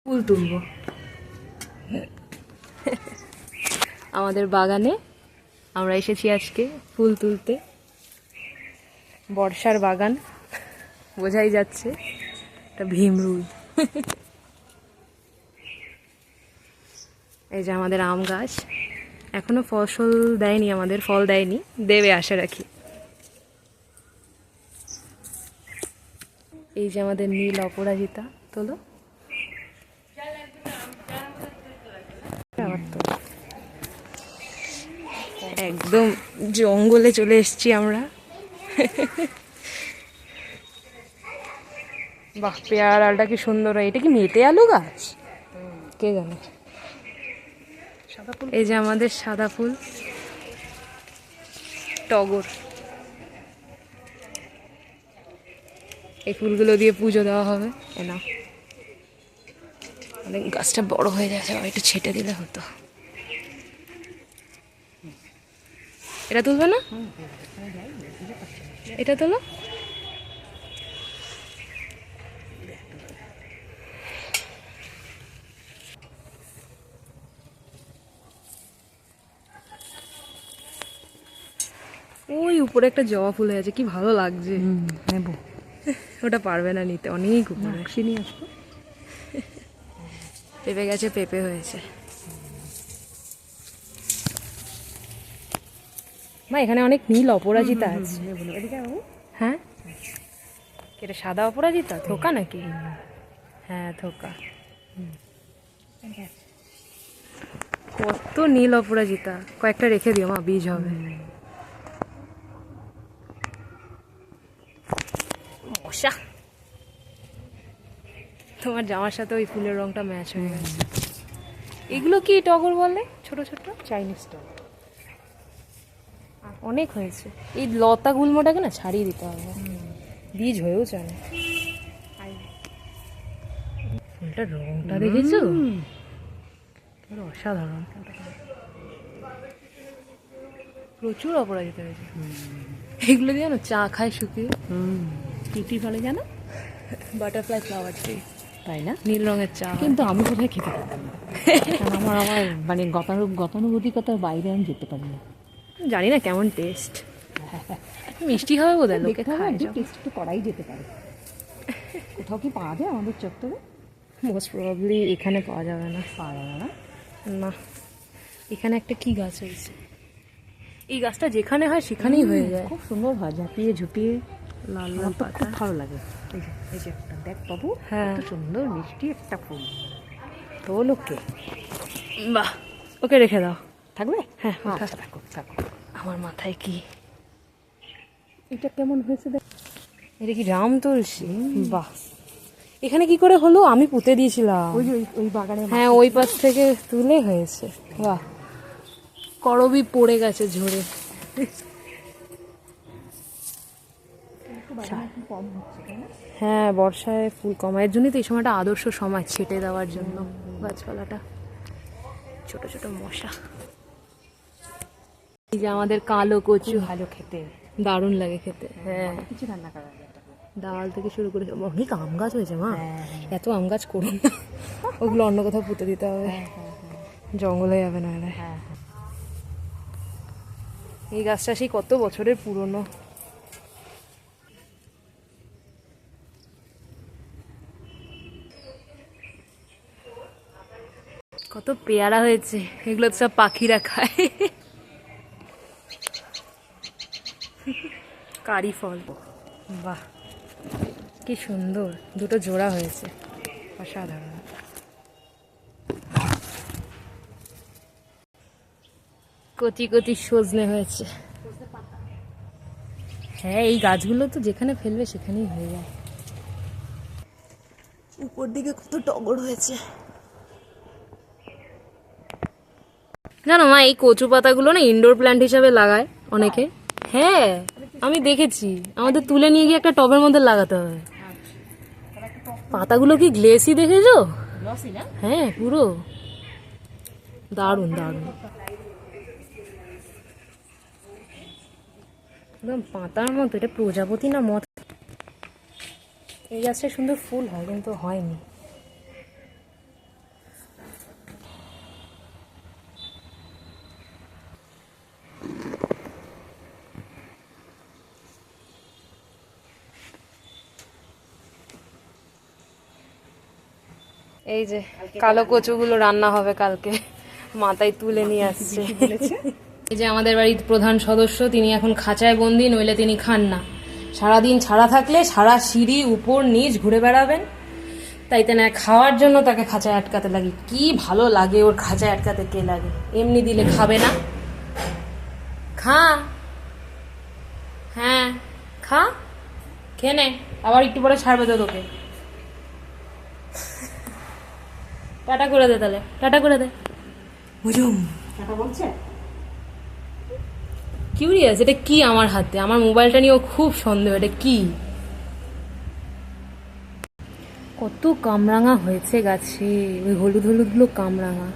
ফুল তুলবো আমাদের বাগানে। আমরা এসেছি আজকে ফুল তুলতে। বর্ষার বাগান, বোঝাই যাচ্ছে এটা ভীমরুল। এই যে আমাদের আম গাছ, এখনো ফসল দেয়নি, আমাদের ফল দেয়নি, দেবে আশা রাখি। এই যে আমাদের নীল অপরাজিতা, তোলো। একদম জঙ্গলে চলে এসেছি আমরা। বাহ, পেয়ারা আলটা কি সুন্দর হয়। এটা কি মেটে আলু গাছ, কে জানে। এই যে আমাদের সাদা ফুল, টগর। এই ফুলগুলো দিয়ে পুজো দেওয়া হবে। না, অনেক গাছটা বড় হয়ে যাচ্ছে, একটু ছেটে দিলে হতো। এটা তুলবে না, এটা তোলো। ওই উপরে একটা জবা ফুল হয়েছে, কি ভালো লাগছে। নেবো, ওটা পারবে না নিতে, অনেক উপরে। নিয়ে আসবো। পেঁপে গেছে, পেঁপে হয়েছে। মা, এখানে অনেক নীল অপরাজিতা আছে। হ্যাঁ, এটা সাদা অপরাজিতা, থোকা নাকি? হ্যাঁ, থোকা। কত নীল অপরাজিতা, কয়েকটা রেখে দিও মা, বীজ হবে। মশা, তোমার জামার সাথে ওই ফুলের রংটা ম্যাচ হয়ে গেছে। এগুলো কি টগর বলে? ছোট ছোট চাইনিজ টগর, অনেক হয়েছে। এই লতা গুল্মটাকে না ছাড়িয়ে দিতে হবে, বীজ হয়েও চায় না। ফুলটার রংটা দেখেছো, অসাধারণ। প্রচুর অপরাজিতা হয়েছে। এগুলো দিয়ে না চা খায় শুকিয়ে। টিটি ফলে জানো, বাটারফ্লাই ফ্লাওয়ার ট্রি, তাই না? নীল রঙের চা। কিন্তু আমি কোথায় খেতে পারতাম না, কারণ আমার মানে গতানুগতিকতার বাইরে আমি যেতে পারি না। জানি না কেমন টেস্ট, মিষ্টি হবে বোধ হয়, লোকে খায়। টেস্ট তো করাই যেতে পারে। কোথাও কি পাওয়া যায় আমাদের চত্বরে? মোস্ট প্রবাবলি এখানে পাওয়া যাবে না। পাওয়া যাবে না? না, এখানে একটা কি গাছ হয়েছে, এই গাছটা যেখানে হয় সেখানেই হয়ে যায়। খুব সুন্দর হয়, ঝাঁপিয়ে ঝুঁপিয়ে লাল লাল আমার তো পাতা। খুব ভালো লাগে। এই যে একটা দেখ বাবু, হ্যাঁ, কত সুন্দর মিষ্টি একটা ফুল। তো লোকে, বাহ, ওকে রেখে দাও। থাকবে? হ্যাঁ, আচ্ছা, থাকো থাকো। আমার মাথায় কি, এটা কেমন হয়েছে দেখ। এটা কি রাম তুলসী? বাহ, এখানে কি করে হলো? আমি পুঁতে দিয়েছিলাম ওই যে ওই বাগানে। হ্যাঁ, ওই পাশ থেকে তুলে হয়েছে। বাহ, করবি পড়ে গেছে ঝরে। কম হচ্ছে, তাই না? হ্যাঁ, বর্ষায় ফুল কম, এর জন্যই তো এই সময়টা আদর্শ সময় ছেটে দেওয়ার জন্য গাছপালাটা। ছোট ছোট মশা। এই যে আমাদের কালো কচু, ভালো খেতে, দারুণ লাগে খেতে। হ্যাঁ, কিছু রান্না করা যায়। ডাল থেকে শুরু করে অনেক আম গাছ হয়েছে মা। হ্যাঁ, এত আম গাছ করুন না, ওগুলো অন্য কোথাও পুঁতে দিতে হবে, জঙ্গল হয়ে যাবে না। হ্যাঁ, এই গাছটা সেই কত বছরের পুরনো। কত পেয়ারা হয়েছে, এগুলো তো সব পাখিরা খায়। কারি ফল, বাহ কি সুন্দর, দুটো জোড়া হয়েছে, অসাধারণ। কচি কচি সজনে হয়েছে। হ্যাঁ, এই গাছগুলো তো যেখানে ফেলবে সেখানেই হয়ে যায়। উপর দিকে কত টগর হয়েছে জানো মা, এই কচু পাতাগুলো না ইনডোর প্ল্যান্ট হিসাবে লাগায় অনেকে। হ্যাঁ, আমি দেখেছি, আমাদের তুলে নিয়ে গিয়ে একটা টবের মধ্যে লাগাতে হবে। পাতাগুলো কি গ্লেসি দেখেছো? হ্যাঁ, পুরো দারুণ দারুণ, একদম পাতার মতো। এটা প্রজাপতি না মত। এই গাছটা সুন্দর ফুল হয় কিন্তু হয়নি। এই যে কালো কচুগুলো রান্না হবে কালকে, মাথায় তুলে নিয়ে আসছে। এই যে আমাদের বাড়ির প্রধান সদস্য, তিনি এখন খাঁচায় বন্দি, নইলে তিনি খান না। সারাদিন ছাড়া থাকলে সারা সিঁড়ি উপর নিচ ঘুরে বেড়াবেন, তাই না খাওয়ার জন্য তাকে খাঁচায় আটকাতে লাগে। কি ভালো লাগে ওর খাঁচায় আটকাতে, কে লাগে? এমনি দিলে খাবে না। খা, হ্যাঁ খা, খেয়ে নে, আবার একটু পরে ছাড়বে তো তোকে। টাটা করে দে তাহলে, টাটা করে দে। বুঝুম টাটা বলছে। কিউরিয়াস, এটা কি আমার হাতে? আমার মোবাইলটা নিয়েও খুব সন্দেহ, এটা কি? কত কামরাঙা হয়েছে গাছে, ওই হলুদ হলুদগুলো কামরাঙা।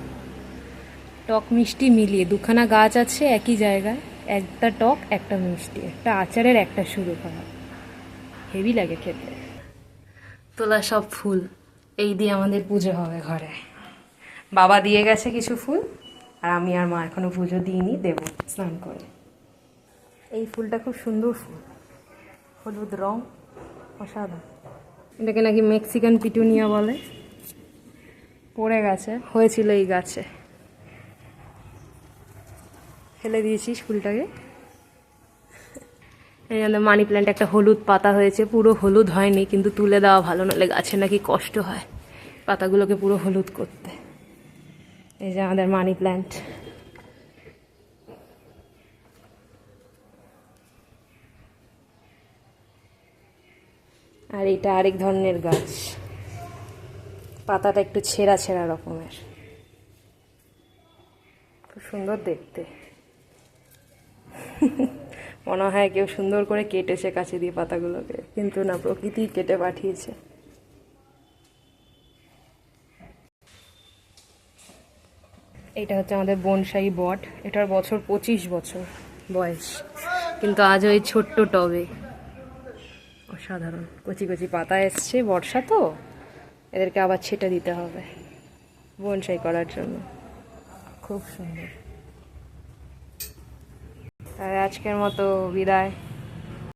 টক মিষ্টি মিলিয়ে দুখানা গাছ আছে একই জায়গায়, একটা টক একটা মিষ্টি, একটা আচারের একটা শুরু করা, হেভি লাগে খেতে। তোলা সব ফুল, এই দিয়ে আমাদের পুজো হবে ঘরে। বাবা দিয়ে গেছে কিছু ফুল, আর আমি আর মা এখনো পুজো দিইনি, দেব স্নান করে। এই ফুলটা খুব সুন্দর ফুল, হলুদ রং, অসাধারণ। এটাকে নাকি মেক্সিকান পিটুনিয়া বলে। পড়ে গেছে, হয়েছিল এই গাছে, ফেলে দিয়েছিস ফুলটাকে। এই জন্য মানি প্ল্যান্ট একটা হলুদ পাতা হয়েছে, পুরো হলুদ হয়নি, কিন্তু তুলে দেওয়া ভালো, নাহলে গাছে নাকি কষ্ট হয় পাতাগুলোকে পুরো হলুদ করতে। এই যে আমাদের মানি প্ল্যান্ট। আর এটা আরেক ধরনের গাছ, পাতাটা একটু ছেঁড়া ছেঁড়া রকমের, খুব সুন্দর দেখতে। মনে হয় কেউ সুন্দর করে কেটেছে কাছে দিয়ে পাতাগুলোকে, কিন্তু না, প্রকৃতি কেটে পাঠিয়েছে। এটা হচ্ছে আমাদের বনসাই বট, এটার বছর 25 বছর বয়স, কিন্তু আজ ওই ছোট্ট টবে। অসাধারণ, কচি কচি পাতা এসছে, বর্ষা তো, এদেরকে আবার ছেটে দিতে হবে বনসাই করার জন্য। খুব সুন্দর। আর আজকের মতো বিদায়।